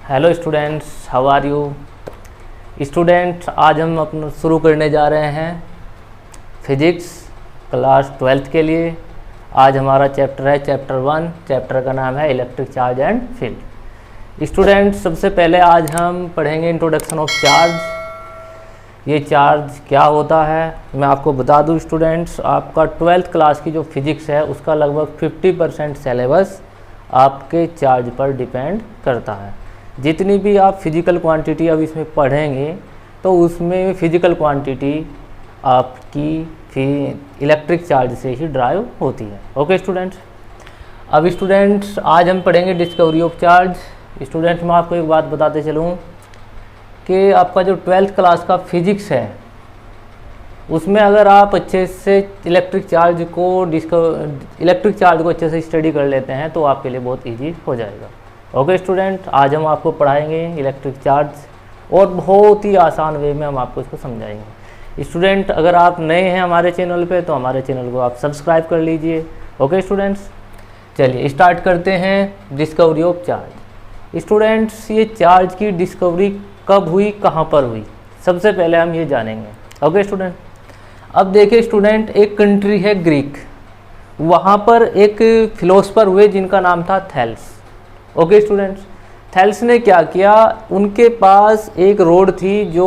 Hello students, how are you student. आज हम अपना शुरू करने जा रहे हैं फिजिक्स क्लास 12th के लिए। आज हमारा चैप्टर है चैप्टर 1। चैप्टर का नाम है electric charge and field. Student, सबसे पहले आज हम पढ़ेंगे इंट्रोडक्शन ऑफ चार्ज। ये चार्ज क्या होता है मैं आपको बता दूं स्टूडेंट्स, आपका 12th क्लास की जो फिजिक्स है उसका लगभग 50% सिलेबस आपके चार्ज पर डिपेंड करता है। जितनी भी आप फिजिकल क्वांटिटी अब इसमें पढ़ेंगे तो उसमें फिजिकल क्वांटिटी आपकी इलेक्ट्रिक चार्ज से ही ड्राइव होती है। Okay students. अब स्टूडेंट्स आज हम पढ़ेंगे डिस्कवरी ऑफ चार्ज। स्टूडेंट्स, मैं आपको एक बात बताते चलूँ कि आपका जो 12th क्लास का फिजिक्स है उसमें अगर आप अच्छे से इलेक्ट्रिक चार्ज को अच्छे से स्टडी कर लेते हैं तो आपके लिए बहुत इजी हो जाएगा। ओके स्टूडेंट, आज हम आपको पढ़ाएंगे इलेक्ट्रिक चार्ज और बहुत ही आसान वे में हम आपको इसको समझाएंगे। स्टूडेंट, अगर आप नए हैं हमारे चैनल पे तो हमारे चैनल को आप सब्सक्राइब कर लीजिए। ओके स्टूडेंट्स, चलिए स्टार्ट करते हैं डिस्कवरी ऑफ चार्ज। स्टूडेंट्स, ये चार्ज की डिस्कवरी कब हुई, कहाँ पर हुई, सबसे पहले हम ये जानेंगे। Okay student. अब देखिए स्टूडेंट, एक कंट्री है ग्रीक, वहाँ पर एक फिलोसफर हुए जिनका नाम था थैल्स। ओके स्टूडेंट्स, थैल्स ने क्या किया, उनके पास एक रोड थी जो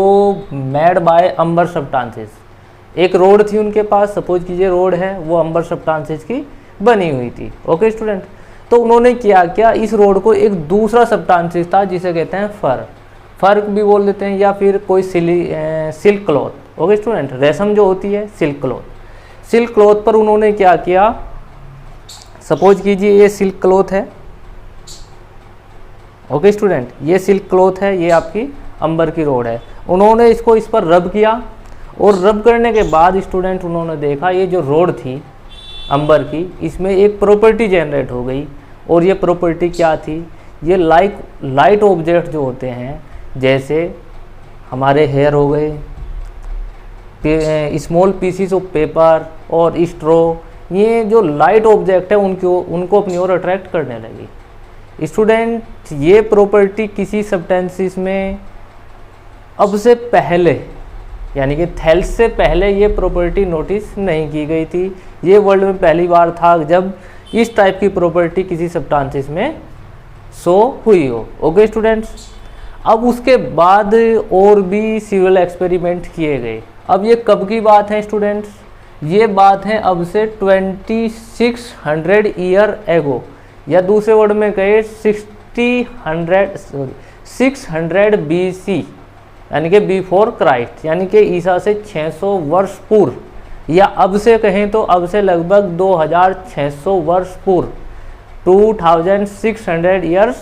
मेड बाय अम्बर सब्सटेंसेस। एक रोड थी उनके पास, सपोज कीजिए रोड है, वो अम्बर सब्सटेंसेस की बनी हुई थी। ओके स्टूडेंट, तो उन्होंने क्या किया, इस रोड को एक दूसरा सब्सटेंसेस था जिसे कहते हैं फर भी बोल देते हैं, या फिर कोई सिल्क क्लॉथ। ओके स्टूडेंट, रेशम जो होती है सिल्क क्लॉथ पर उन्होंने क्या किया, सपोज कीजिए ये सिल्क क्लॉथ है। ओके स्टूडेंट, ये सिल्क क्लॉथ है, ये आपकी अंबर की रोड है। उन्होंने इसको इस पर रब किया और रब करने के बाद स्टूडेंट उन्होंने देखा ये जो रोड थी अंबर की, इसमें एक प्रॉपर्टी जनरेट हो गई। और ये प्रॉपर्टी क्या थी, ये लाइट ऑब्जेक्ट जो होते हैं, जैसे हमारे हेयर हो गए, स्मॉल पीसीस ऑफ पेपर और स्ट्रॉ, ये जो लाइट ऑब्जेक्ट है उनको अपनी ओर अट्रैक्ट करने लगी। स्टूडेंट, ये प्रॉपर्टी किसी सब्सटेंसेस में अब से पहले, यानी कि थैल्स से पहले ये प्रॉपर्टी नोटिस नहीं की गई थी। ये वर्ल्ड में पहली बार था जब इस टाइप की प्रॉपर्टी किसी सब्सटेंसेस में शो हुई हो। ओके स्टूडेंट्स, अब उसके बाद और भी सिविल एक्सपेरिमेंट किए गए। अब ये कब की बात है स्टूडेंट्स, ये बात है अब से 2600 ईयर एगो, या दूसरे वर्ड में कहे 600 BC, यानी कि बिफोर क्राइस्ट, यानी कि ईसा से 600 वर्ष पूर्व, या अब से कहें तो अब से लगभग 2600 वर्ष पूर्व, 2600 ईयर्स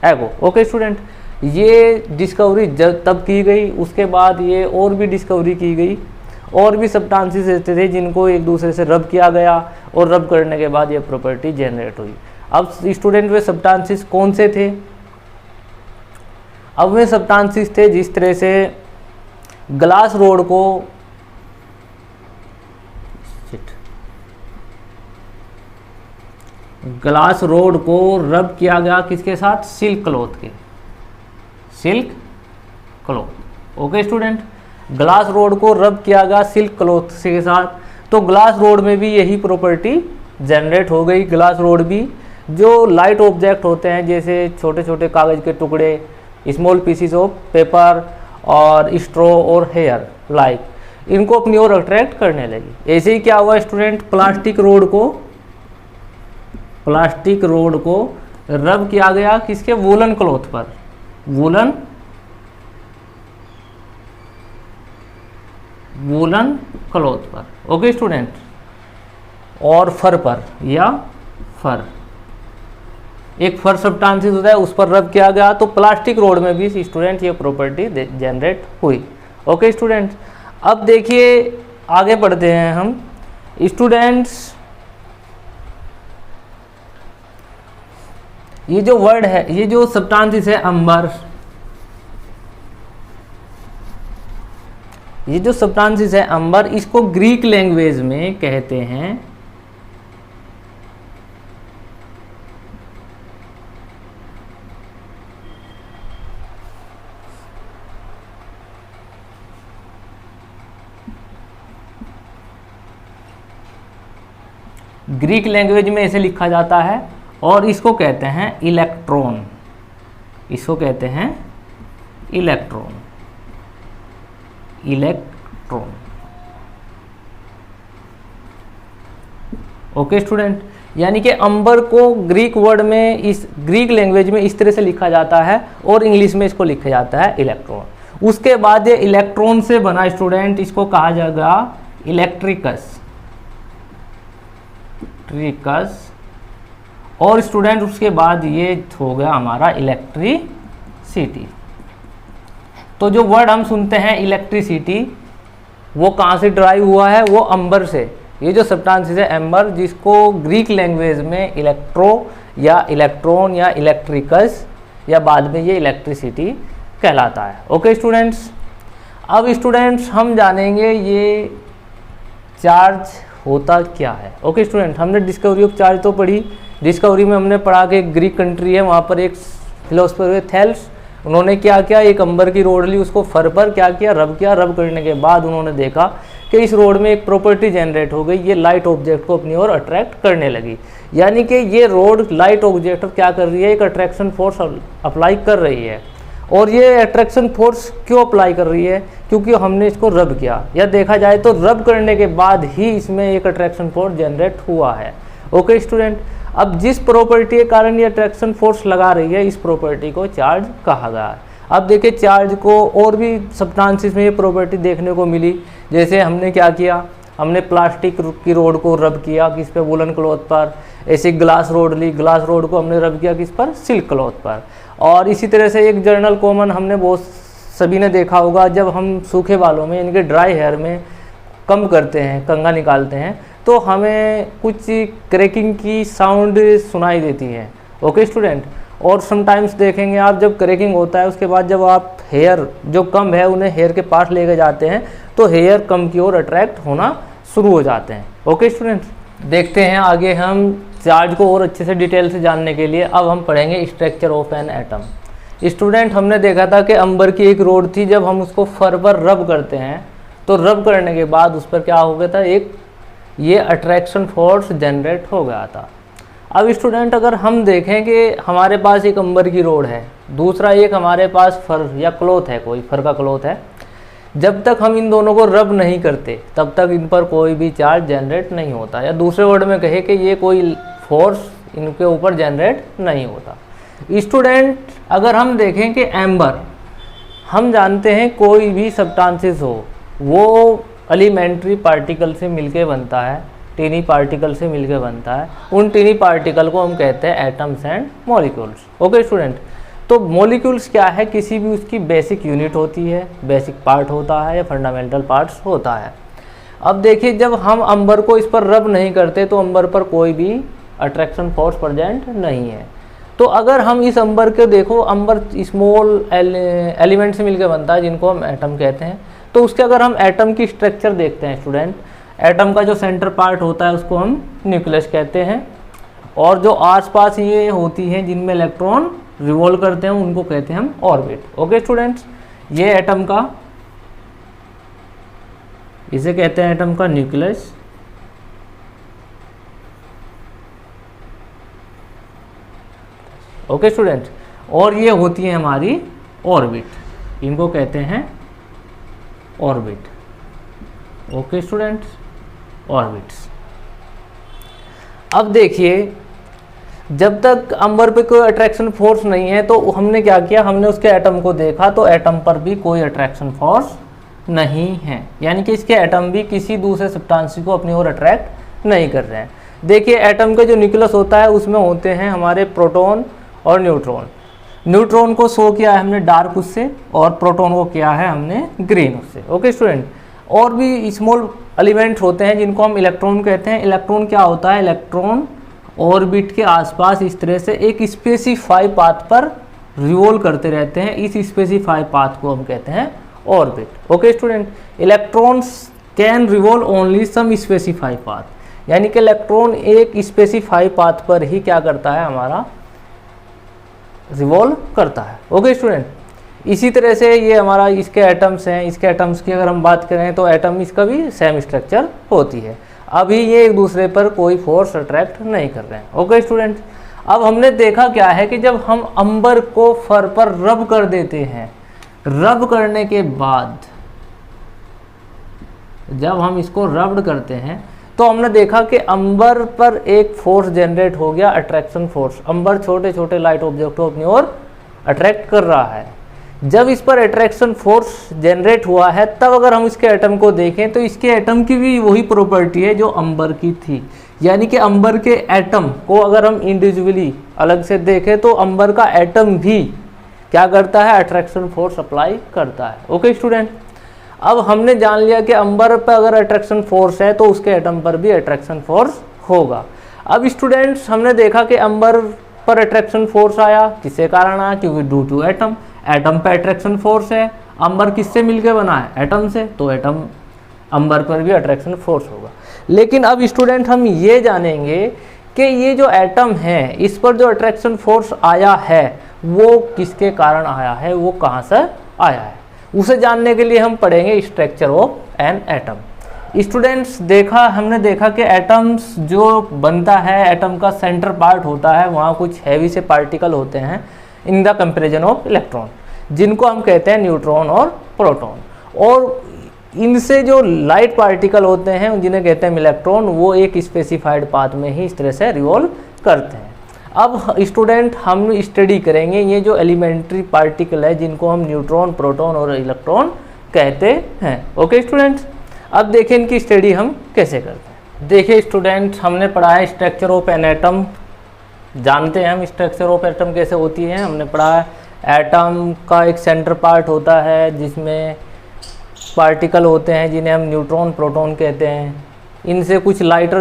एगो। ओके स्टूडेंट, ये डिस्कवरी तब की गई। उसके बाद ये और भी डिस्कवरी की गई, और भी सब्सटेंसेस ऐसे थे जिनको एक दूसरे से रब किया गया और रब करने के बाद ये प्रॉपर्टी जनरेट हुई। अब स्टूडेंट वे सब्सटेंसेस कौन से थे, अब वे सब्सटेंसेस थे जिस तरह से ग्लास रोड को रब किया गया किसके साथ, silk cloth. Okay student, glass rod को रब किया गया सिल्क क्लॉथ के साथ, तो ग्लास रोड में भी यही प्रॉपर्टी जनरेट हो गई। ग्लास रोड भी जो लाइट ऑब्जेक्ट होते हैं, जैसे छोटे छोटे कागज़ के टुकड़े, स्मॉल पीसीस ऑफ पेपर और स्ट्रॉ और हेयर लाइक, इनको अपनी ओर अट्रैक्ट करने लगी। ऐसे ही क्या हुआ स्टूडेंट, प्लास्टिक रोड को रब किया गया किसके, वूलन क्लॉथ पर, वूलन क्लॉथ पर। ओके स्टूडेंट, और फर पर, या फर, एक फर सब्सटेंसेस होता है उस पर रब किया गया, तो प्लास्टिक रोड में भी स्टूडेंट ये प्रॉपर्टी जनरेट हुई। ओके स्टूडेंट, अब देखिए आगे बढ़ते हैं हम स्टूडेंट्स। ये जो वर्ड है, ये जो सब्सटेंसेस है अंबर, ये जो सब्सटेंसेस है अंबर, इसको ग्रीक लैंग्वेज में कहते हैं ग्रीक लैंग्वेज में इसे लिखा जाता है और इसको कहते हैं इलेक्ट्रॉन। इसको कहते हैं इलेक्ट्रॉन। इलेक्ट्रॉन। ओके स्टूडेंट, यानी कि अंबर को ग्रीक वर्ड में, इस ग्रीक लैंग्वेज में इस तरह से लिखा जाता है और इंग्लिश में इसको लिखा जाता है इलेक्ट्रॉन। उसके बाद ये इलेक्ट्रॉन से बना स्टूडेंट, इसको कहा जाएगा इलेक्ट्रिकस। ट्रिकस। और स्टूडेंट उसके बाद ये हो गया हमारा इलेक्ट्रिसिटी। तो जो वर्ड हम सुनते हैं इलेक्ट्रिसिटी, वो कहाँ से ड्राइव हुआ है? वो अंबर से। ये जो सब्सटेंस है एम्बर, जिसको ग्रीक लैंग्वेज में इलेक्ट्रो या इलेक्ट्रॉन या इलेक्ट्रिकस या बाद में ये इलेक्ट्रिसिटी कहलाता है। ओके स्टूडेंट्स, अब स्टूडेंट्स हम जानेंगे ये चार्ज होता क्या है। ओके स्टूडेंट, हमने डिस्कवरी ऑफ चार्ज तो पढ़ी। डिस्कवरी में हमने पढ़ा कि एक ग्रीक कंट्री है, वहाँ पर एक फिलोसफर हुए थेल्स। उन्होंने क्या किया, एक अंबर की रोड ली, उसको फर पर क्या किया, रब किया। रब करने के बाद उन्होंने देखा कि इस रोड में एक प्रॉपर्टी जनरेट हो गई, ये लाइट ऑब्जेक्ट को अपनी ओर अट्रैक्ट करने लगी। यानी कि ये रोड लाइट ऑब्जेक्ट क्या कर रही है, एक अट्रैक्शन फोर्स अप्लाई कर रही है। और ये अट्रैक्शन फोर्स क्यों अप्लाई कर रही है? क्योंकि हमने इसको रब किया, या देखा जाए तो रब करने के बाद ही इसमें एक अट्रैक्शन फोर्स जनरेट हुआ है। ओके स्टूडेंट, अब जिस प्रॉपर्टी के कारण ये अट्रैक्शन फोर्स लगा रही है, इस प्रॉपर्टी को चार्ज कहा गया है। अब देखिए चार्ज को और भी सब्सटेंसेस में ये प्रॉपर्टी देखने को मिली। जैसे हमने क्या किया, हमने प्लास्टिक की रोड को रब किया किस पे, वुलन क्लॉथ पर। ऐसे ग्लास रोड ली, ग्लास रोड को हमने रब किया किस पर, सिल्क क्लॉथ पर। और इसी तरह से एक जर्नल कॉमन हमने बहुत सभी ने देखा होगा, जब हम सूखे बालों में यानी कि ड्राई हेयर में कम करते हैं, कंघा निकालते हैं, तो हमें कुछ क्रैकिंग की साउंड सुनाई देती है। ओके स्टूडेंट, और समटाइम्स देखेंगे आप, जब क्रैकिंग होता है उसके बाद जब आप हेयर जो कम है उन्हें हेयर के पास लेके जाते हैं तो हेयर कम की ओर अट्रैक्ट होना शुरू हो जाते हैं। ओके स्टूडेंट्स, देखते हैं आगे हम चार्ज को और अच्छे से डिटेल से जानने के लिए। अब हम पढ़ेंगे structure of an atom. Student, हमने देखा था कि अंबर की एक रोड थी, जब हम उसको फर पर रब करते हैं तो रब करने के बाद उस पर क्या हो गया था, एक ये अट्रैक्शन फोर्स जनरेट हो गया था। अब स्टूडेंट, अगर हम देखें कि हमारे पास एक अंबर की रोड है, दूसरा एक हमारे पास फर या क्लॉथ है, कोई फर का क्लॉथ है, जब तक हम इन दोनों को रब नहीं करते तब तक इन पर कोई भी चार्ज जनरेट नहीं होता, या दूसरे वर्ड में कहे कि ये कोई फोर्स इनके ऊपर जनरेट नहीं होता। स्टूडेंट, अगर हम देखें कि एम्बर, हम जानते हैं कोई भी सब्सटेंसेस हो वो एलिमेंट्री पार्टिकल से मिलके बनता है, टीनी पार्टिकल से मिलके बनता है। उन टीनी पार्टिकल को हम कहते हैं atoms and molecules. Okay student, तो मॉलिक्यूल्स क्या है, किसी भी उसकी बेसिक यूनिट होती है, बेसिक पार्ट होता है या फंडामेंटल पार्ट्स होता है। अब देखिए, जब हम अंबर को इस पर रब नहीं करते तो अंबर पर कोई भी अट्रैक्शन फोर्स प्रेजेंट नहीं है। तो अगर हम इस अंबर के देखो, अंबर स्मॉल एलिमेंट से मिलकर बनता है जिनको हम एटम कहते हैं। तो उसके अगर हम एटम की स्ट्रक्चर देखते हैं स्टूडेंट, एटम का जो सेंटर पार्ट होता है उसको हम न्यूक्लियस कहते हैं, और जो आसपास ये होती हैं जिनमें इलेक्ट्रॉन रिवॉल्व करते हैं उनको कहते हैं हम ऑर्बिट। ओके स्टूडेंट्स, ये एटम का, इसे कहते हैं एटम का न्यूक्लियस। ओके स्टूडेंट, और ये होती है हमारी ऑर्बिट, इनको कहते हैं ऑर्बिट। Okay students, orbits. अब देखिए, जब तक अंबर पे कोई अट्रैक्शन फोर्स नहीं है तो हमने क्या किया, हमने उसके एटम को देखा तो एटम पर भी कोई अट्रैक्शन फोर्स नहीं है, यानी कि इसके एटम भी किसी दूसरे सब्सटेंस को अपनी ओर अट्रैक्ट नहीं कर रहे हैं। देखिए, एटम का जो न्यूक्लियस होता है उसमें होते हैं हमारे प्रोटॉन और न्यूट्रॉन। न्यूट्रॉन को शो किया है हमने डार्क उससे, और प्रोटॉन को किया है हमने ग्रीन उससे। ओके स्टूडेंट, और भी स्मॉल एलिमेंट होते हैं जिनको हम इलेक्ट्रॉन कहते हैं। इलेक्ट्रॉन क्या होता है, इलेक्ट्रॉन ऑर्बिट के आसपास इस तरह से एक स्पेसिफाई पाथ पर रिवॉल्व करते रहते हैं, इस स्पेसिफाई पाथ को हम कहते हैं orbit. Okay student, electrons can revolve only some specify path, यानी कि इलेक्ट्रॉन एक स्पेसिफाई पाथ पर ही क्या करता है, हमारा रिवॉल्व करता है। ओके स्टूडेंट, इसी तरह से ये हमारा इसके एटम्स हैं, इसके एटम्स की अगर हम बात करें तो एटम इसका भी सेम स्ट्रक्चर होती है। अभी ये एक दूसरे पर कोई फोर्स अट्रैक्ट नहीं कर रहे हैं। ओके स्टूडेंट, अब हमने देखा क्या है कि जब हम अंबर को फर पर रब कर देते हैं, रब करने के बाद जब हम इसको रब्ड करते हैं तो हमने देखा कि अंबर पर एक फोर्स जनरेट हो गया, अट्रैक्शन फोर्स। अंबर छोटे छोटे लाइट ऑब्जेक्ट को अपनी ओर अट्रैक्ट कर रहा है। जब इस पर अट्रैक्शन फोर्स जनरेट हुआ है तब अगर हम इसके एटम को देखें तो इसके एटम की भी वही प्रॉपर्टी है जो अंबर की थी, यानी कि अंबर के एटम को अगर हम इंडिविजुअली अलग से देखें तो अंबर का एटम भी क्या करता है, अट्रैक्शन फोर्स अप्लाई करता है। ओके स्टूडेंट, अब हमने जान लिया कि अंबर पर अगर अट्रैक्शन फोर्स है तो उसके एटम पर भी अट्रैक्शन फोर्स होगा। अब स्टूडेंट्स हमने देखा कि अंबर पर अट्रैक्शन फोर्स आया, किसके कारण आया, क्योंकि ड्यू टू एटम, एटम पे अट्रैक्शन फोर्स है। अंबर किससे मिलकर बना है, एटम से, तो एटम अंबर पर भी अट्रैक्शन फोर्स होगा। लेकिन अब स्टूडेंट हम ये जानेंगे कि ये जो एटम है इस पर जो अट्रैक्शन फोर्स आया है वो किसके कारण आया है, वो कहाँ से आया है, उसे जानने के लिए हम पढ़ेंगे structure of an atom. Students हमने देखा कि एटम्स जो बनता है, एटम का सेंटर पार्ट होता है, वहाँ कुछ हैवी से पार्टिकल होते हैं in the comparison of electron, जिनको हम कहते हैं न्यूट्रॉन और प्रोटॉन, और इनसे जो लाइट पार्टिकल होते हैं जिन्हें कहते हैं इलेक्ट्रॉन, वो एक स्पेसिफाइड पाथ में ही इस तरह से रिवॉल्व करते हैं। अब स्टूडेंट हम स्टडी करेंगे ये जो एलिमेंट्री पार्टिकल है जिनको हम न्यूट्रॉन, प्रोटॉन और इलेक्ट्रॉन कहते हैं। ओके स्टूडेंट्स, अब देखें इनकी स्टडी हम कैसे करते हैं। देखिए स्टूडेंट, हमने पढ़ा है स्ट्रक्चर ऑफ एन एटम, जानते हैं हम स्ट्रक्चर ऑफ एटम कैसे होती है। हमने पढ़ा है एटम का एक सेंटर पार्ट होता है जिसमें पार्टिकल होते हैं जिन्हें हम न्यूट्रॉन, प्रोटॉन कहते हैं। इनसे कुछ लाइट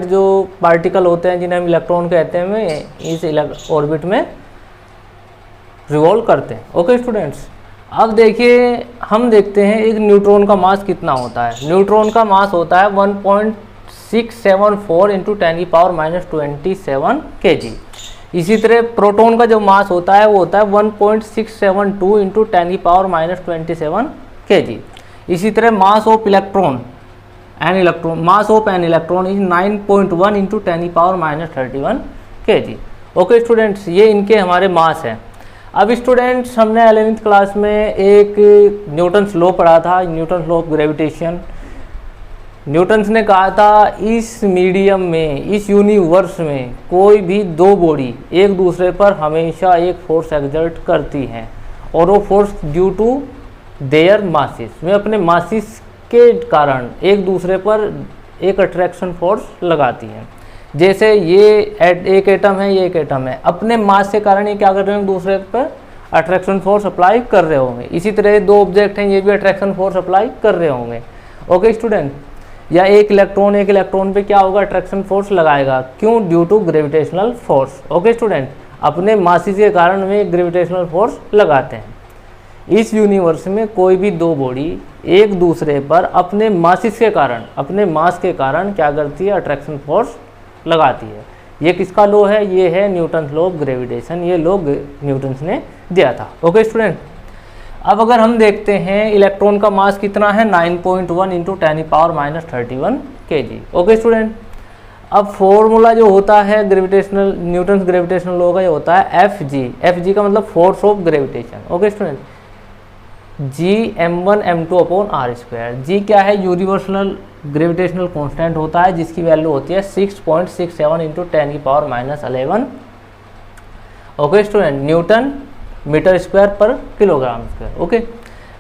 जो पार्टिकल होते हैं जिन्हें हम इलेक्ट्रॉन कहते हैं, वे इस ऑर्बिट में रिवॉल्व करते हैं। ओके स्टूडेंट्स, अब देखिए हम देखते हैं एक न्यूट्रॉन का मास कितना होता है। न्यूट्रॉन का मास होता है 1.674 इंटू 10⁻⁻27 kg। इसी तरह प्रोटॉन का जो मास होता है वो होता है 1.672 इंटू 10⁻⁻27 kg। इसी तरह mass of an electron is 9.1 into 10⁻31 kg। Okay students, ये इनके हमारे मास हैं। अब स्टूडेंट्स हमने 11th क्लास में एक न्यूटन्स लॉ पढ़ा था, Newton's law of gravitation. Newton's ने कहा था इस मीडियम में, इस यूनिवर्स में कोई भी दो बॉडी एक दूसरे पर हमेशा एक फोर्स एक्सर्ट करती हैं, और वो force due to their masses, वे अपने मासिस के कारण एक दूसरे पर एक अट्रैक्शन फोर्स लगाती हैं। जैसे ये एक एटम है, ये एक एटम है, अपने मास के कारण ये क्या कर रहे हैं, एक दूसरे पर अट्रैक्शन फोर्स अप्लाई कर रहे होंगे। इसी तरह दो ऑब्जेक्ट हैं, ये भी अट्रैक्शन फोर्स अप्लाई कर रहे होंगे। ओके स्टूडेंट, या एक इलेक्ट्रॉन पे क्या होगा, अट्रैक्शन फोर्स लगाएगा, क्यों, due to gravitational force. Okay student, अपने मासिस के कारण वे ग्रेविटेशनल फोर्स लगाते हैं। इस यूनिवर्स में कोई भी दो बॉडी एक दूसरे पर अपने मासिस के कारण, अपने मास के कारण क्या करती है, अट्रैक्शन फोर्स लगाती है। ये किसका लॉ है, ये है न्यूटन लॉ ऑफ ग्रेविटेशन। ये लॉ न्यूटन ने दिया था। ओके स्टूडेंट, अब अगर हम देखते हैं इलेक्ट्रॉन का मास कितना है, 9.1 इंटू 10⁻31 kg। ओके स्टूडेंट, अब फॉर्मूला जो होता है ग्रेविटेशनल, न्यूटन ग्रेविटेशनल लॉ का ये होता है Fg का मतलब force of gravitation. Okay student, Gm1m2/r²। जी क्या है, यूनिवर्सल ग्रेविटेशनल कांस्टेंट होता है जिसकी वैल्यू होती है 6.67 into 10⁻11। Okay student, newton metre square पर किलोग्राम स्क्वायर। ओके,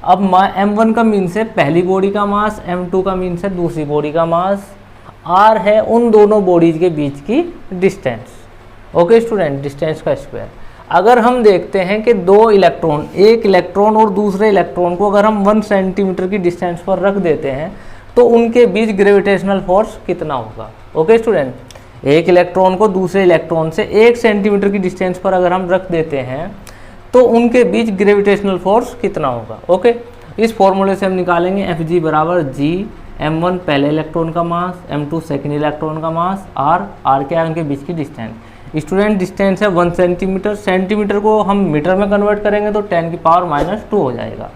अब m1 का मीन्स है पहली बॉडी का मास, m2 का मीन्स है दूसरी बॉडी का मास, r है उन दोनों बॉडीज के बीच की डिस्टेंस। ओके स्टूडेंट, डिस्टेंस का स्क्वायर। अगर हम देखते हैं कि दो इलेक्ट्रॉन, एक इलेक्ट्रॉन और दूसरे इलेक्ट्रॉन को अगर हम 1 सेंटीमीटर की डिस्टेंस पर रख देते हैं तो उनके बीच ग्रेविटेशनल फोर्स कितना होगा। ओके स्टूडेंट, एक इलेक्ट्रॉन को दूसरे इलेक्ट्रॉन से 1 सेंटीमीटर की डिस्टेंस पर अगर हम रख देते हैं तो उनके बीच ग्रेविटेशनल फोर्स कितना होगा। ओके, इस फॉर्मूले से हम निकालेंगे Fg बराबर G, m1 पहले इलेक्ट्रॉन का मास, m2 सेकेंड इलेक्ट्रॉन का मास, r क्या है उनके बीच की डिस्टेंस। स्टूडेंट, डिस्टेंस है 1 सेंटीमीटर, सेंटीमीटर को हम मीटर में कन्वर्ट करेंगे तो 10⁻² हो जाएगा।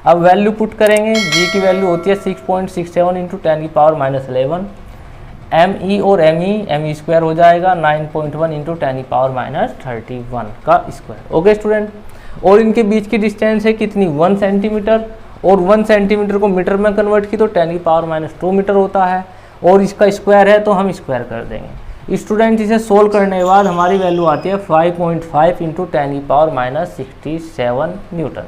अब वैल्यू पुट करेंगे, जी की वैल्यू होती है 6.67 इंटू 10⁻11, ME और ME स्क्वायर हो जाएगा 9.1 इंटू 10⁻31 का स्क्वायर। ओके स्टूडेंट, और इनके बीच की डिस्टेंस है कितनी 1 सेंटीमीटर, और 1 सेंटीमीटर को मीटर में कन्वर्ट की तो 10⁻2 मीटर होता है, और इसका स्क्वायर है तो हम स्क्वायर कर देंगे। स्टूडेंट इसे सोल्व करने के बाद हमारी वैल्यू आती है 5.5 इंटू 10⁻67 न्यूटन।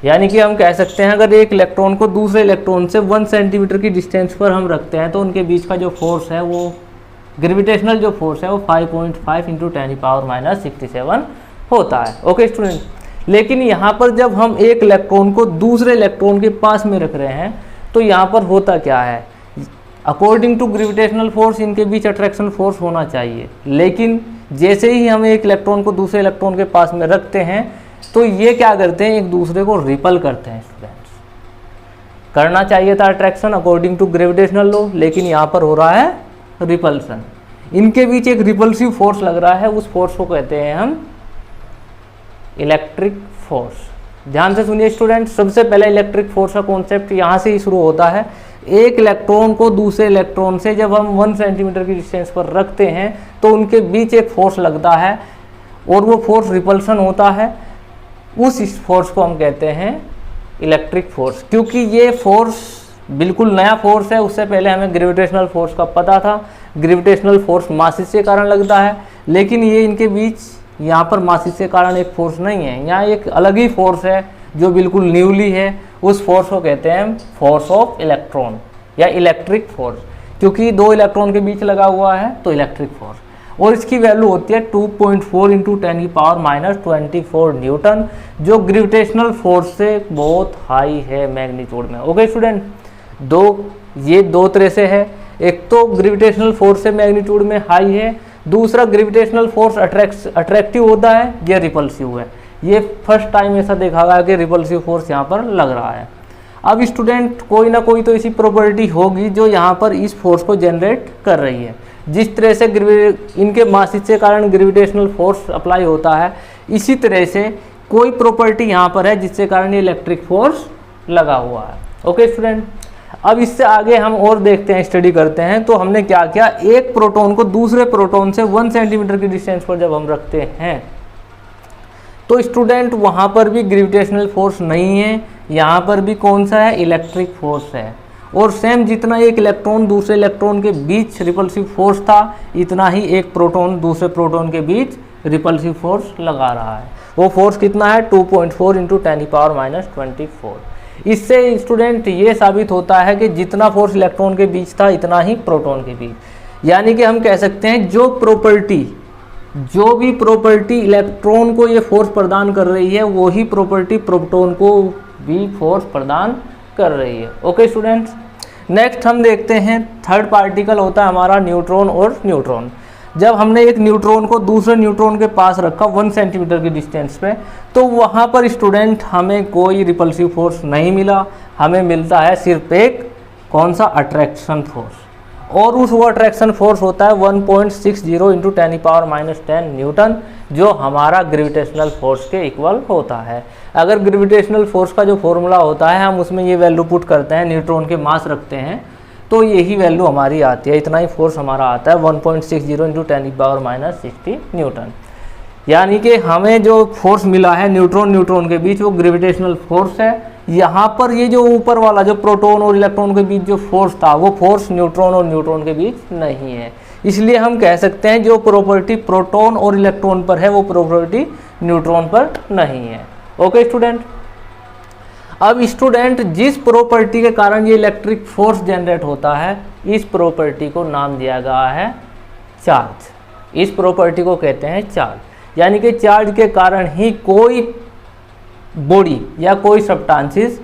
यानी कि हम कह सकते हैं अगर एक इलेक्ट्रॉन को दूसरे इलेक्ट्रॉन से 1 सेंटीमीटर की डिस्टेंस पर हम रखते हैं तो उनके बीच का जो फोर्स है वो ग्रेविटेशनल जो फोर्स है वो 5.5 इंटू 10⁻67 होता है। ओके स्टूडेंट, लेकिन यहाँ पर जब हम एक इलेक्ट्रॉन को दूसरे इलेक्ट्रॉन के पास में रख रहे हैं तो यहाँ पर होता क्या है, अकॉर्डिंग टू ग्रेविटेशनल फोर्स इनके बीच अट्रैक्शन फोर्स होना चाहिए, लेकिन जैसे ही हम एक इलेक्ट्रॉन को दूसरे इलेक्ट्रॉन के पास में रखते हैं तो ये क्या करते हैं, एक दूसरे को रिपल करते हैं। स्टूडेंट्स, करना चाहिए था attraction according to gravitational law, लेकिन यहाँ पर हो रहा है रिपल्सन। इनके बीच एक रिपल्सिव फोर्स लग रहा है, उस फोर्स को कहते हैं हम इलेक्ट्रिक फोर्स। ध्यान से सुनिए स्टूडेंट, सबसे पहले इलेक्ट्रिक फोर्स का कॉन्सेप्ट यहाँ से ही शुरू होता है। एक इलेक्ट्रॉन को दूसरे इलेक्ट्रॉन से जब हम 1 सेंटीमीटर की डिस्टेंस पर रखते हैं तो उनके बीच एक फोर्स लगता है और वो फोर्स रिपल्सन होता है। उस फोर्स को हम कहते हैं इलेक्ट्रिक फोर्स। क्योंकि ये फोर्स बिल्कुल नया फोर्स है, उससे पहले हमें ग्रेविटेशनल फोर्स का पता था। ग्रेविटेशनल फोर्स मासिस के कारण लगता है, लेकिन ये इनके बीच यहाँ पर मासिस के कारण एक फोर्स नहीं है, यहाँ एक अलग ही फोर्स है जो बिल्कुल न्यूली है। उस फोर्स को कहते हैं फोर्स ऑफ इलेक्ट्रॉन या इलेक्ट्रिक फोर्स, क्योंकि 2 इलेक्ट्रॉन के बीच लगा हुआ है तो इलेक्ट्रिक फोर्स। और इसकी वैल्यू होती है 2.4 इंटू 10⁻24 न्यूटन, जो ग्रेविटेशनल फोर्स से बहुत हाई है मैग्नीट्यूड में। ओके स्टूडेंट, ये दो तरह से है, एक तो ग्रेविटेशनल फोर्स से मैग्नीट्यूड में हाई है, दूसरा ग्रेविटेशनल फोर्स अट्रैक्टिव होता है, ये रिपल्सिव है। ये फर्स्ट टाइम ऐसा देखा गया कि रिपल्सिव फोर्स यहाँ पर लग रहा है। अब स्टूडेंट कोई ना कोई तो ऐसी प्रॉपर्टी होगी जो यहाँ पर इस फोर्स को जनरेट कर रही है। जिस तरह से इनके मासिस के कारण ग्रेविटेशनल फोर्स अप्लाई होता है, इसी तरह से कोई प्रॉपर्टी यहाँ पर है जिसके कारण ये इलेक्ट्रिक फोर्स लगा हुआ है। ओके स्टूडेंट, अब इससे आगे हम और देखते हैं, स्टडी करते हैं। तो हमने क्या किया, एक प्रोटॉन को दूसरे प्रोटॉन से 1 सेंटीमीटर की डिस्टेंस पर जब हम रखते हैं तो स्टूडेंट वहाँ पर भी ग्रेविटेशनल फोर्स नहीं है, यहाँ पर भी कौन सा है, इलेक्ट्रिक फोर्स है। और सेम जितना एक इलेक्ट्रॉन दूसरे इलेक्ट्रॉन के बीच रिपल्सिव फोर्स था, इतना ही एक प्रोटॉन दूसरे प्रोटॉन के बीच रिपल्सिव फोर्स लगा रहा है। वो फोर्स कितना है, 2.4 इंटू 10⁻24। इससे स्टूडेंट ये साबित होता है कि जितना फोर्स इलेक्ट्रॉन के बीच था इतना ही प्रोटॉन के बीच। यानी कि हम कह सकते हैं जो भी प्रॉपर्टी इलेक्ट्रॉन को ये फोर्स प्रदान कर रही है, वही प्रॉपर्टी प्रोटॉन को भी फोर्स प्रदान कर रही है। ओके स्टूडेंट्स, नेक्स्ट हम देखते हैं थर्ड पार्टिकल होता है हमारा न्यूट्रॉन और न्यूट्रॉन। जब हमने एक न्यूट्रॉन को दूसरे न्यूट्रॉन के पास रखा 1 सेंटीमीटर की डिस्टेंस पे, तो वहाँ पर स्टूडेंट हमें कोई रिपल्सिव फोर्स नहीं मिला, हमें मिलता है सिर्फ एक कौन सा, अट्रैक्शन फोर्स। और वो अट्रैक्शन फोर्स होता है 1.60 इंटू 10⁻10 न्यूटन, जो हमारा ग्रेविटेशनल फोर्स के इक्वल होता है। अगर ग्रेविटेशनल फोर्स का जो फॉर्मूला होता है हम उसमें ये वैल्यू पुट करते हैं, न्यूट्रॉन के मास रखते हैं, तो यही वैल्यू हमारी आती है, इतना ही फोर्स हमारा आता है 1.60 इंटू 10⁻60 न्यूटन। यानी कि हमें जो फोर्स मिला है न्यूट्रॉन के बीच वो ग्रेविटेशनल फोर्स है। यहाँ पर ये जो ऊपर वाला जो प्रोटॉन और इलेक्ट्रॉन के बीच जो फोर्स था वो फोर्स न्यूट्रॉन और न्यूट्रॉन के बीच नहीं है। इसलिए हम कह सकते हैं जो प्रॉपर्टी प्रोटॉन और इलेक्ट्रॉन पर है वो प्रॉपर्टी न्यूट्रॉन पर नहीं है। ओके स्टूडेंट, अब स्टूडेंट जिस प्रॉपर्टी के कारण ये इलेक्ट्रिक फोर्स जनरेट होता है, इस प्रॉपर्टी को नाम दिया गया है चार्ज। इस प्रॉपर्टी को कहते हैं चार्ज। यानी कि चार्ज के कारण ही कोई बॉडी या कोई सब्सटेंसेस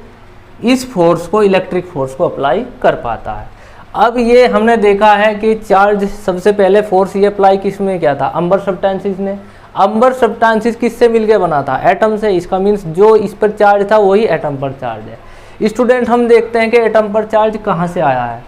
इस फोर्स को, इलेक्ट्रिक फोर्स को अप्लाई कर पाता है। अब ये हमने देखा है कि चार्ज सबसे पहले फोर्स ये अप्लाई किस में किया था, अंबर सब्सटेंसेस ने। अंबर सब्सटेंसेस किससे मिलके बना था, एटम से। इसका मीन्स जो इस पर चार्ज था वही एटम पर चार्ज है। स्टूडेंट हम देखते हैं कि एटम पर चार्ज कहाँ से आया है।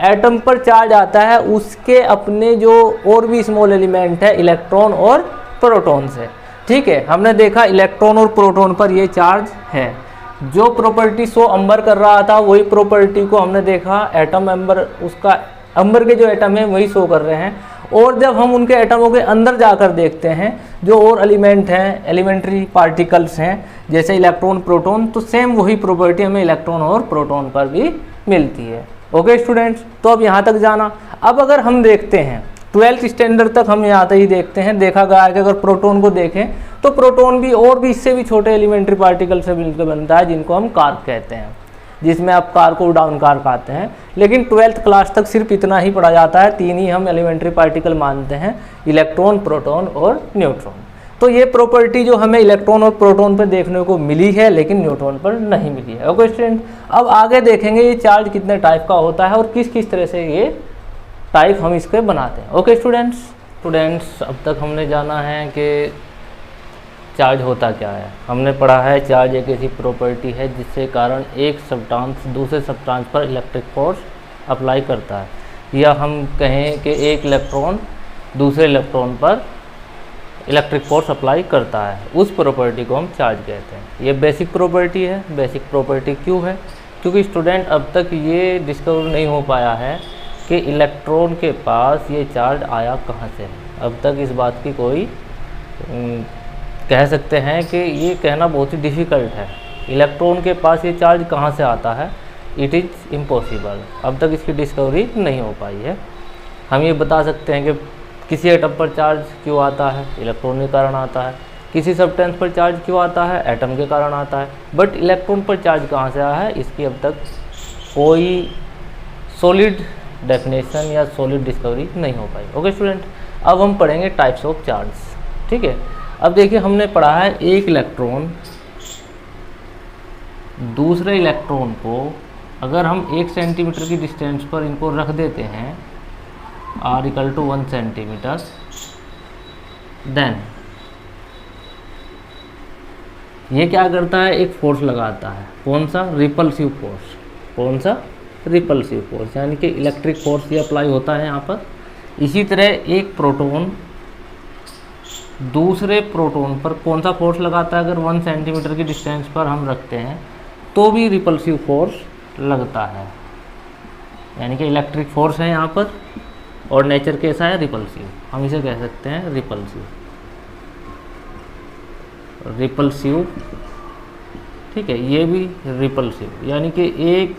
एटम पर चार्ज आता है उसके अपने जो और भी स्मॉल एलिमेंट है, इलेक्ट्रॉन और प्रोटॉन से। ठीक है, हमने देखा इलेक्ट्रॉन और प्रोटॉन पर ये चार्ज है। जो प्रॉपर्टी शो अंबर कर रहा था वही प्रॉपर्टी को हमने देखा एटम अंबर, उसका अंबर के जो एटम है वही शो कर रहे हैं। और जब हम उनके एटमों के अंदर जाकर देखते हैं जो और एलिमेंट हैं, एलिमेंट्री पार्टिकल्स हैं जैसे इलेक्ट्रॉन प्रोटॉन, तो सेम वही प्रॉपर्टी हमें इलेक्ट्रॉन और प्रोटॉन पर भी मिलती है। ओके स्टूडेंट्स, तो अब यहाँ तक जाना। अब अगर हम देखते हैं 12th स्टैंडर्ड तक हम यहाँ तक ही देखते हैं, देखा गया है कि अगर प्रोटॉन को देखें तो प्रोटॉन भी और भी इससे भी छोटे एलिमेंट्री पार्टिकल से मिलकर बनता है जिनको हम कार्क कहते हैं, जिसमें आप कार को डाउन कार कहते हैं। लेकिन 12th क्लास तक सिर्फ इतना ही पढ़ा जाता है, 3 ही हम एलिमेंट्री पार्टिकल मानते हैं, इलेक्ट्रॉन, प्रोटॉन और न्यूट्रॉन। तो ये प्रॉपर्टी जो हमें इलेक्ट्रॉन और प्रोटॉन पर देखने को मिली है लेकिन न्यूट्रॉन पर नहीं मिली है। ओके स्टूडेंट, अब आगे देखेंगे ये चार्ज कितने टाइप का होता है और किस किस तरह से ये टाइप हम इसके बनाते हैं। ओके स्टूडेंट्स, अब तक हमने जाना है कि चार्ज होता क्या है। हमने पढ़ा है चार्ज एक ऐसी प्रॉपर्टी है जिससे कारण एक सब्सटेंस दूसरे सब्सटेंस पर इलेक्ट्रिक फोर्स अप्लाई करता है, या हम कहें कि एक इलेक्ट्रॉन दूसरे इलेक्ट्रॉन पर इलेक्ट्रिक फोर्स अप्लाई करता है, उस प्रॉपर्टी को हम चार्ज कहते हैं। ये बेसिक प्रॉपर्टी है। बेसिक प्रॉपर्टी क्यों है? क्योंकि स्टूडेंट अब तक ये डिस्कवर नहीं हो पाया है कि इलेक्ट्रॉन के पास ये चार्ज आया कहाँ से है। अब तक इस बात की कोई कह सकते हैं कि ये कहना बहुत ही डिफ़िकल्ट है, इलेक्ट्रॉन के पास ये चार्ज कहाँ से आता है। इट इज़ इम्पॉसिबल, अब तक इसकी डिस्कवरी नहीं हो पाई है। हम ये बता सकते हैं कि किसी एटम पर चार्ज क्यों आता है, इलेक्ट्रॉन के कारण आता है। किसी सब्सटेंस पर चार्ज क्यों आता है, एटम के कारण आता है। बट इलेक्ट्रॉन पर चार्ज कहाँ से आया है, इसकी अब तक कोई सॉलिड डेफिनेशन या सॉलिड डिस्कवरी नहीं हो पाई। ओके स्टूडेंट, अब हम पढ़ेंगे टाइप्स ऑफ चार्ज। ठीक है, अब देखिए हमने पढ़ा है एक इलेक्ट्रॉन दूसरे इलेक्ट्रॉन को अगर हम 1 सेंटीमीटर की डिस्टेंस पर इनको रख देते हैं, r = 1 सेंटीमीटर, देन ये क्या करता है, एक फोर्स लगाता है। कौन सा? Repulsive force. कौन सा? रिपल्सिव फोर्स, यानी कि इलेक्ट्रिक फोर्स ये अप्लाई होता है यहाँ पर। इसी तरह एक प्रोटॉन दूसरे प्रोटॉन पर कौन सा फोर्स लगाता है, अगर 1 सेंटीमीटर की डिस्टेंस पर हम रखते हैं तो भी रिपल्सिव फोर्स लगता है, यानी कि इलेक्ट्रिक फोर्स है यहाँ पर और नेचर कैसा है, रिपल्सिव। हम इसे कह सकते हैं रिपल्सिव। रिपल्सिव, ठीक है, ये भी रिपल्सिव, यानी कि एक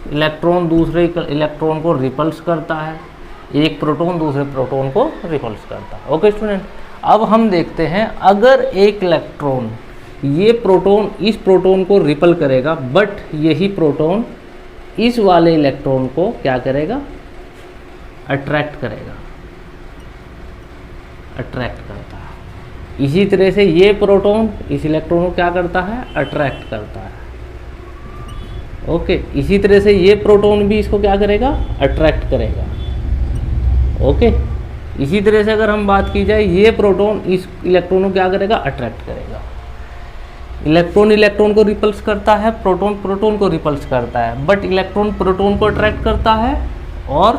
इलेक्ट्रॉन दूसरे इलेक्ट्रॉन को रिपल्स करता है, एक प्रोटॉन दूसरे प्रोटॉन को रिपल्स करता है। ओके स्टूडेंट, अब हम देखते हैं अगर एक इलेक्ट्रॉन ये प्रोटॉन इस प्रोटॉन को रिपल करेगा, बट यही प्रोटॉन इस वाले इलेक्ट्रॉन को क्या करेगा, अट्रैक्ट करेगा, अट्रैक्ट करता है। इसी तरह से ये प्रोटॉन इस इलेक्ट्रॉन को क्या करता है, अट्रैक्ट करता है। ओके, इसी तरह से ये प्रोटॉन भी इसको क्या करेगा, अट्रैक्ट करेगा। ओके, इसी तरह से अगर हम बात की जाए, ये प्रोटॉन इस इलेक्ट्रॉन को क्या करेगा, अट्रैक्ट करेगा। इलेक्ट्रॉन इलेक्ट्रॉन को रिपल्स करता है, प्रोटॉन प्रोटॉन को रिपल्स करता है, बट इलेक्ट्रॉन प्रोटॉन को अट्रैक्ट करता है और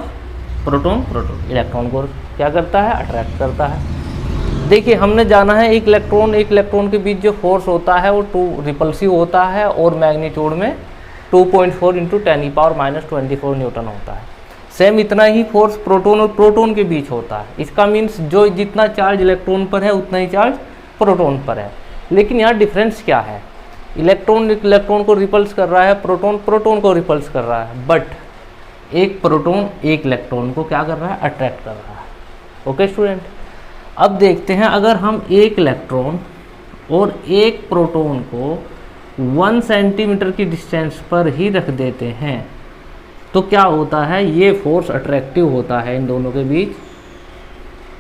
प्रोटॉन प्रोटॉन इलेक्ट्रॉन को क्या करता है, अट्रैक्ट करता है। देखिए हमने जाना है एक इलेक्ट्रॉन के बीच जो फोर्स होता है वो 2 रिपल्सिव होता है और मैग्नीट्यूड में 2.4 × 10⁻24 न्यूटन होता है। सेम इतना ही फोर्स प्रोटॉन और प्रोटॉन के बीच होता है। इसका मीन्स जो जितना चार्ज इलेक्ट्रॉन पर है उतना ही चार्ज प्रोटॉन पर है। लेकिन यहाँ डिफरेंस क्या है, इलेक्ट्रॉन इलेक्ट्रॉन को रिपल्स कर रहा है, प्रोटॉन प्रोटॉन को रिपल्स कर रहा है, बट एक प्रोटॉन एक इलेक्ट्रॉन को क्या कर रहा है, अट्रैक्ट कर रहा है। ओके स्टूडेंट, अब देखते हैं अगर हम एक इलेक्ट्रॉन और एक प्रोटॉन को 1 सेंटीमीटर की डिस्टेंस पर ही रख देते हैं तो क्या होता है, ये फोर्स अट्रैक्टिव होता है इन दोनों के बीच।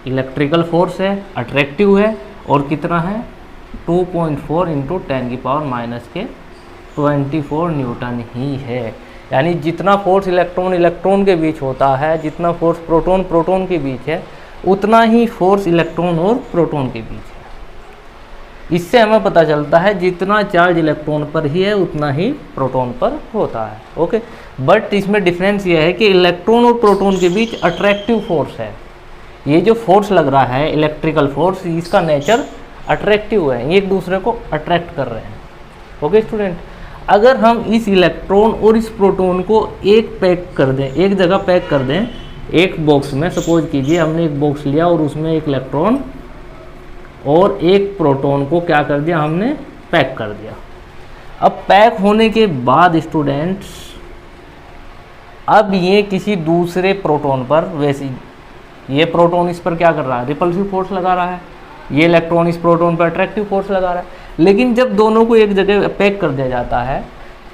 इलेक्ट्रिकल फोर्स है, अट्रैक्टिव है और कितना है, 2.4 × 10⁻24 न्यूटन ही है। यानी जितना फोर्स इलेक्ट्रॉन इलेक्ट्रॉन के बीच होता है, जितना फोर्स प्रोटॉन प्रोटॉन के बीच है, उतना ही फोर्स इलेक्ट्रॉन और प्रोटॉन के बीच है। इससे हमें पता चलता है जितना चार्ज इलेक्ट्रॉन पर ही है उतना ही प्रोटॉन पर होता है। ओके, बट इसमें डिफरेंस ये है कि इलेक्ट्रॉन और प्रोटॉन के बीच अट्रैक्टिव फोर्स है। ये जो फोर्स लग रहा है इलेक्ट्रिकल फोर्स, इसका नेचर अट्रैक्टिव है, ये एक दूसरे को अट्रैक्ट कर रहे हैं। ओके स्टूडेंट, अगर हम इस इलेक्ट्रॉन और इस प्रोटॉन को एक पैक कर दें, एक जगह पैक कर दें एक बॉक्स में, सपोज कीजिए हमने एक बॉक्स लिया और उसमें एक इलेक्ट्रॉन और एक प्रोटॉन को क्या कर दिया, हमने पैक कर दिया। अब पैक होने के बाद स्टूडेंट्स, अब ये किसी दूसरे प्रोटॉन पर, वैसे ये प्रोटॉन इस पर क्या कर रहा है, रिपल्सिव फोर्स लगा रहा है, ये इलेक्ट्रॉन इस प्रोटॉन पर अट्रैक्टिव फोर्स लगा रहा है। लेकिन जब दोनों को एक जगह पैक कर दिया जाता है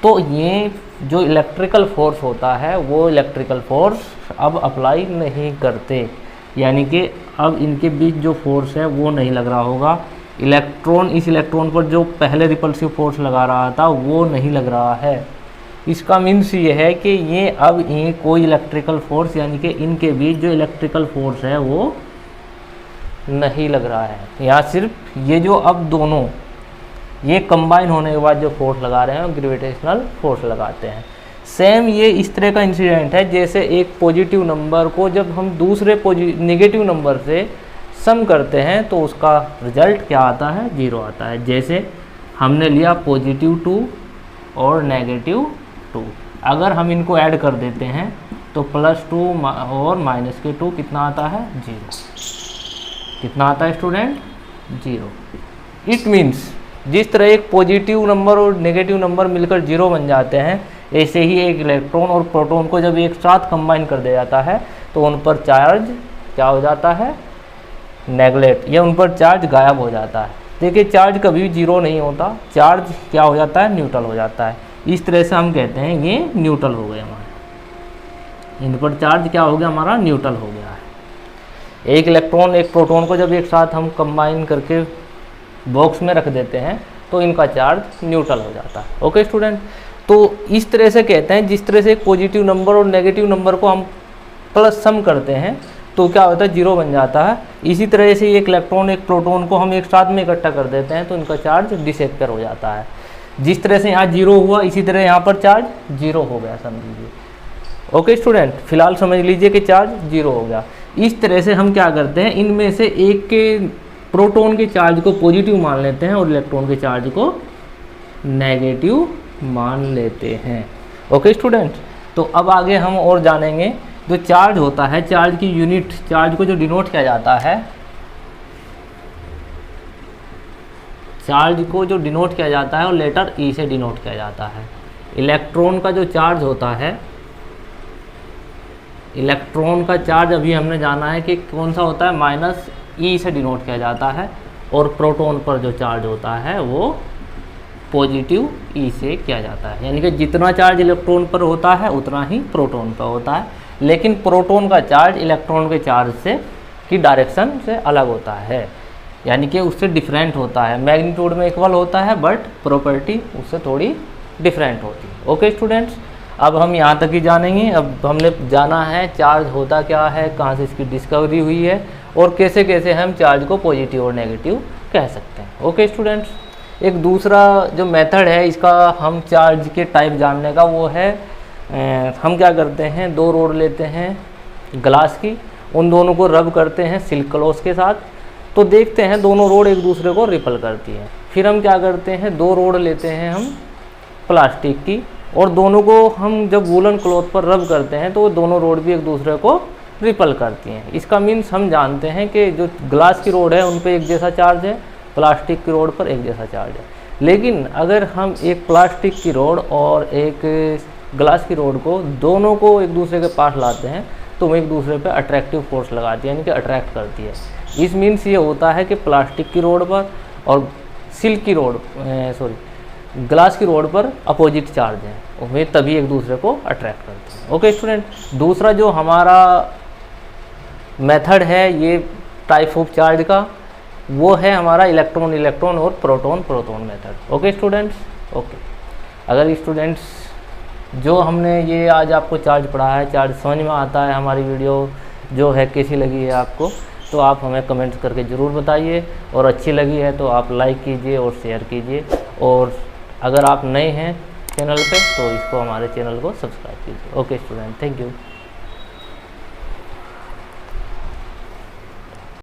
तो ये जो इलेक्ट्रिकल फोर्स होता है वो इलेक्ट्रिकल फोर्स अब अप्लाई नहीं करते, यानी कि अब इनके बीच जो फोर्स है वो नहीं लग रहा होगा। इलेक्ट्रॉन इस इलेक्ट्रॉन पर जो पहले रिपल्सिव फोर्स लगा रहा था वो नहीं लग रहा है। इसका मीन्स ये है कि ये अब ये कोई इलेक्ट्रिकल फोर्स, यानी कि इनके बीच जो इलेक्ट्रिकल फोर्स है वो नहीं लग रहा है। यहाँ सिर्फ ये जो अब दोनों ये कंबाइन होने के बाद जो फोर्स लगा रहे हैं ग्रेविटेशनल फोर्स लगाते हैं। सेम ये इस तरह का इंसिडेंट है जैसे एक पॉजिटिव नंबर को जब हम दूसरे नेगेटिव नंबर से सम करते हैं तो उसका रिजल्ट क्या आता है, 0 आता है। जैसे हमने लिया +2 और -2, अगर हम इनको ऐड कर देते हैं तो +2 और -2 कितना आता है, 0। कितना आता है स्टूडेंट, 0। इट मीन्स जिस तरह एक पॉजिटिव नंबर और नेगेटिव नंबर मिलकर 0 बन जाते हैं, ऐसे ही एक इलेक्ट्रॉन और प्रोटॉन को जब एक साथ कंबाइन कर दिया जाता है तो उन पर चार्ज क्या हो जाता है, नेगलेक्ट, या उन पर चार्ज गायब हो जाता है। देखिए चार्ज कभी भी 0 नहीं होता, चार्ज क्या हो जाता है, न्यूट्रल हो जाता है। इस तरह से हम कहते हैं ये न्यूट्रल हो गए हमारे, इन पर चार्ज क्या हो गया, हमारा न्यूट्रल हो गया है। एक इलेक्ट्रॉन एक प्रोटॉन को जब एक साथ हम कंबाइन करके बॉक्स में रख देते हैं तो इनका चार्ज न्यूट्रल हो जाता है। ओके स्टूडेंट, तो इस तरह से कहते हैं, जिस तरह से एक पॉजिटिव नंबर और नेगेटिव नंबर को हम प्लस सम करते हैं तो क्या होता है, 0 बन जाता है। इसी तरह से एक इलेक्ट्रॉन एक प्रोटॉन को हम एक साथ में इकट्ठा कर देते हैं तो इनका चार्ज डिसेक्टर हो जाता है। जिस तरह से यहाँ 0 हुआ इसी तरह यहाँ पर चार्ज 0 हो गया, समझ लीजिए। ओके स्टूडेंट, फिलहाल समझ लीजिए कि चार्ज 0 हो गया। इस तरह से हम क्या करते हैं, इनमें से एक के प्रोटॉन के चार्ज को पॉजिटिव मान लेते हैं और इलेक्ट्रॉन के चार्ज को नेगेटिव मान लेते हैं। ओके स्टूडेंट, तो अब आगे हम और जानेंगे जो चार्ज होता है, चार्ज की यूनिट, चार्ज को जो डिनोट किया जाता है, चार्ज को जो डिनोट किया जाता है और लेटर ई से डिनोट किया जाता है। इलेक्ट्रॉन का जो चार्ज होता है, इलेक्ट्रॉन का चार्ज अभी हमने जाना है कि कौन सा होता है, -e से डिनोट किया जाता है, और प्रोटॉन पर जो चार्ज होता है वो पॉजिटिव ई से किया जाता है। यानी कि जितना चार्ज इलेक्ट्रॉन पर होता है उतना ही प्रोटॉन पर होता है, लेकिन प्रोटॉन का चार्ज इलेक्ट्रॉन के चार्ज से की डायरेक्शन से अलग होता है, यानी कि उससे डिफरेंट होता है। मैग्नीट्यूड में इक्वल होता है बट प्रॉपर्टी उससे थोड़ी डिफरेंट होती है। ओके स्टूडेंट्स, अब हम यहाँ तक ही जानेंगे। अब हमने जाना है चार्ज होता क्या है, कहाँ से इसकी डिस्कवरी हुई है और कैसे कैसे हम चार्ज को पॉजिटिव और नेगेटिव कह सकते हैं। ओके स्टूडेंट्स, एक दूसरा जो मेथड है इसका हम चार्ज के टाइप जानने का, वो है हम क्या करते हैं, 2 रोड लेते हैं ग्लास की, उन दोनों को रब करते हैं सिल्क क्लॉथ के साथ, तो देखते हैं दोनों रोड एक दूसरे को रिपल करती हैं। फिर हम क्या करते हैं, 2 रोड लेते हैं हम प्लास्टिक की, और दोनों को हम जब वूलन क्लॉथ पर रब करते हैं तो वो दोनों रोड भी एक दूसरे को रिपल करती हैं। इसका मीन्स हम जानते हैं कि जो ग्लास की रोड है उन पर एक जैसा चार्ज है, प्लास्टिक की रोड पर एक जैसा चार्ज है। लेकिन अगर हम एक प्लास्टिक की रोड और एक ग्लास की रोड को दोनों को एक दूसरे के पास लाते हैं तो वो एक दूसरे पे अट्रैक्टिव फोर्स लगाती है, यानी कि अट्रैक्ट करती है। इस मीन्स ये होता है कि प्लास्टिक की रोड पर और सिल्क की रोड ग्लास की रोड पर अपोजिट चार्ज है, वे तभी एक दूसरे को अट्रैक्ट करते हैं। ओके स्टूडेंट, दूसरा जो हमारा मेथड है ये टाइप ऑफ चार्ज का, वो है हमारा इलेक्ट्रॉन इलेक्ट्रॉन और proton proton method. Okay students, okay. अगर स्टूडेंट्स जो हमने ये आज आपको चार्ज पढ़ा है, चार्ज समझ में आता है, हमारी वीडियो जो है कैसी लगी है आपको, तो आप हमें कमेंट्स करके ज़रूर बताइए, और अच्छी लगी है तो आप लाइक कीजिए और शेयर कीजिए, और अगर आप नए हैं चैनल पे तो इसको हमारे चैनल को सब्सक्राइब कीजिए। Okay student, thank you.